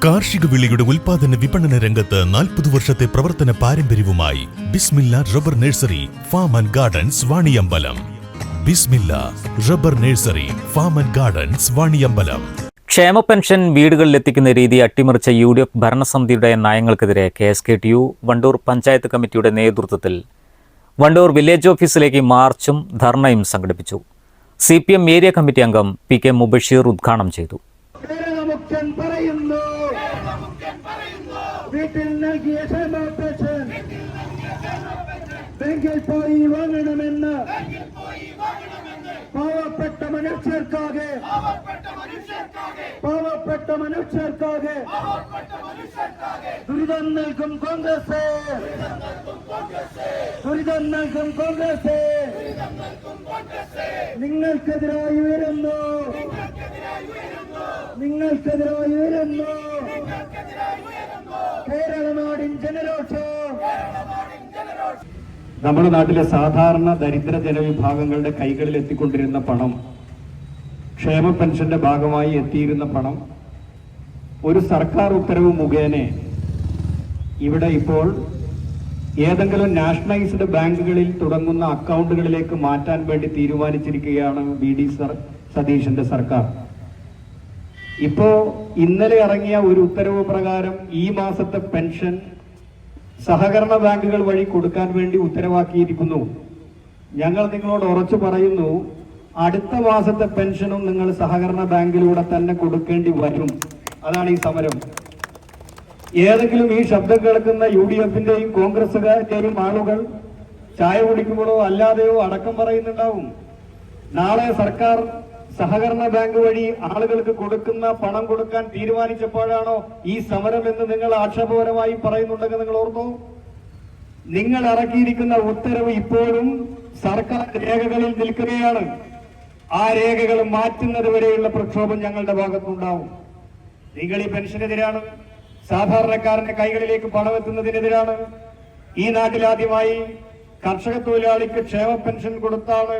കാർഷിക വിളയുടെ ഉൽപാദന വിപണന രംഗത്ത് 40 വർഷത്തെ പ്രവർത്തന പാരമ്പര്യവുമായി Bismilla rubber nursery farm and gardens Vaniyambalam. Bismilla rubber nursery farm and gardens Vaniyambalam. ക്ഷേമ പെൻഷൻ വീടുകളിലെത്തിക്കുന്ന രീതി അട്ടിമറിച്ച UDF ഭരണസമിതിയുടെ നയങ്ങൾക്കെതിരെ KSKTU വണ്ടൂർ പഞ്ചായത്ത് കമ്മിറ്റിയുടെ നേതൃത്വത്തിൽ വണ്ടൂർ വില്ലേജ് ഓഫീസിലേക്ക് മാർച്ചും ധർണയും സംഘടിപ്പിച്ചു. CPM ഏരിയ കമ്മിറ്റി അംഗം PK മുബഷീർ ഉദ്ഘാടനം ചെയ്തു. വീട്ടിൽ നൽകിയ ക്ഷേമ പെൻഷൻ ബാങ്കിൽ പോയി വാങ്ങണമെന്ന് പാവപ്പെട്ട മനുഷ്യർക്കാകെ ദുരിതം നൽകും കോൺഗ്രസ്, നിങ്ങൾക്കെതിരായി ഉയരുന്നു. നമ്മുടെ നാട്ടിലെ സാധാരണ ദരിദ്ര ജനവിഭാഗങ്ങളുടെ കൈകളിൽ എത്തിക്കൊണ്ടിരുന്ന പണം, ക്ഷേമ പെൻഷന്റെ ഭാഗമായി എത്തിയിരുന്ന പണം ഒരു സർക്കാർ ഉത്തരവ് മുഖേന ഇവിടെ ഇപ്പോൾ ഏതെങ്കിലും നാഷണലൈസ്ഡ് ബാങ്കുകളിൽ തുടങ്ങുന്ന അക്കൗണ്ടുകളിലേക്ക് മാറ്റാൻ വേണ്ടി തീരുമാനിച്ചിരിക്കുകയാണ് VD സതീശന്റെ സർക്കാർ. ഇപ്പോ ഇന്നലെ ഇറങ്ങിയ ഒരു ഉത്തരവ് പ്രകാരം ഈ മാസത്തെ പെൻഷൻ സഹകരണ ബാങ്കുകൾ വഴി കൊടുക്കാൻ വേണ്ടി ഉത്തരവാക്കിയിരിക്കുന്നു. ഞങ്ങൾ നിങ്ങളോട് ഉറച്ചു പറയുന്നു, അടുത്ത മാസത്തെ പെൻഷനും നിങ്ങൾ സഹകരണ ബാങ്കിലൂടെ തന്നെ കൊടുക്കേണ്ടി വരും. അതാണ് ഈ സമരം. ഏതെങ്കിലും ഈ ശബ്ദം കേൾക്കുന്ന UDFന്റെയും കോൺഗ്രസുകാരുടെയും ആളുകൾ ചായ കുടിക്കുമ്പോഴോ അല്ലാതെയോ അടക്കം പറയുന്നുണ്ടാവും. നാളെ സർക്കാർ സഹകരണ ബാങ്ക് വഴി ആളുകൾക്ക് കൊടുക്കുന്ന പണം കൊടുക്കാൻ തീരുമാനിച്ചപ്പോഴാണോ ഈ സമരം എന്ന് നിങ്ങൾ ആക്ഷേപപരമായി പറയുന്നുണ്ടെങ്കിൽ നിങ്ങൾ ഓർത്തോ? നിങ്ങൾ ഇറക്കിയിരിക്കുന്ന ഉത്തരവ് ഇപ്പോഴും സർക്കാർ രേഖകളിൽ നിൽക്കുകയാണ്. ആ രേഖകൾ മാറ്റുന്നത് വരെയുള്ള പ്രക്ഷോഭം ഞങ്ങളുടെ ഭാഗത്തുണ്ടാവും. നിങ്ങൾ ഈ പെൻഷനെതിരാണ്, സാധാരണക്കാരന്റെ കൈകളിലേക്ക് പണമെത്തുന്നതിനെതിരാണ്. ഈ നാട്ടിൽ ആദ്യമായി കർഷക തൊഴിലാളിക്ക് ക്ഷേമ പെൻഷൻ കൊടുത്താണ്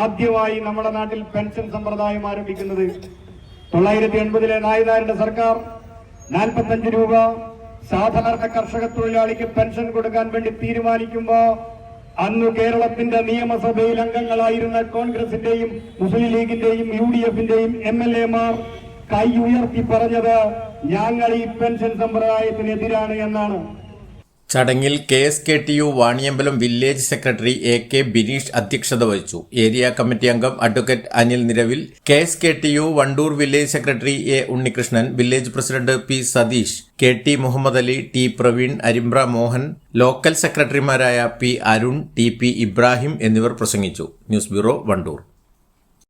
ആദ്യമായി നമ്മുടെ നാട്ടിൽ പെൻഷൻ സമ്പ്രദായം ആരംഭിക്കുന്നത്. 1980 നായനാരുടെ സർക്കാർ 45 രൂപ സാധാരണ കർഷക തൊഴിലാളിക്ക് പെൻഷൻ കൊടുക്കാൻ വേണ്ടി തീരുമാനിക്കുമ്പോ അന്ന് കേരളത്തിന്റെ നിയമസഭയിൽ അംഗങ്ങളായിരുന്ന കോൺഗ്രസിന്റെയും മുസ്ലിം ലീഗിന്റെയും UDFന്റെയും MLA-മാർ കൈ ഉയർത്തി പറഞ്ഞത് ഞങ്ങൾ ഈ പെൻഷൻ സമ്പ്രദായത്തിനെതിരാണ് എന്നാണ്. ചടങ്ങിൽ KSKTU Vaniyambalam village secretary AK Bineesh അധ്യക്ഷത വഹിച്ചു. ഏരിയ കമ്മിറ്റി അംഗം advocate Anil Niravil, KSKTU Wandoor village secretary A Unnikrishnan, village president P Satheesh, KT Muhammad Ali, T Praveen, Arimbra Mohan, local സെക്രട്ടറിമാരായ P അരുൺ, TP ഇബ്രാഹിം എന്നിവർ പ്രസംഗിച്ചു. News bureau, Wandoor.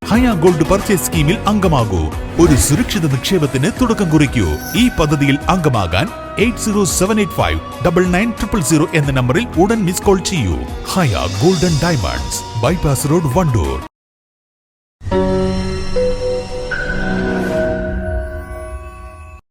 Haya gold purchase സ്കീമിൽ അംഗമാകൂ. ഒരു സുരക്ഷിത നിക്ഷേപത്തിന് തുടക്കം കുറിക്കൂ. ഈ പദ്ധതിയിൽ അംഗമാകാൻ 8078599000 എന്ന നമ്പറിൽ ഉടൻ മിസ് കോൾ ചെയ്യൂ. Haya golden diamonds, bypass road, Wandoor.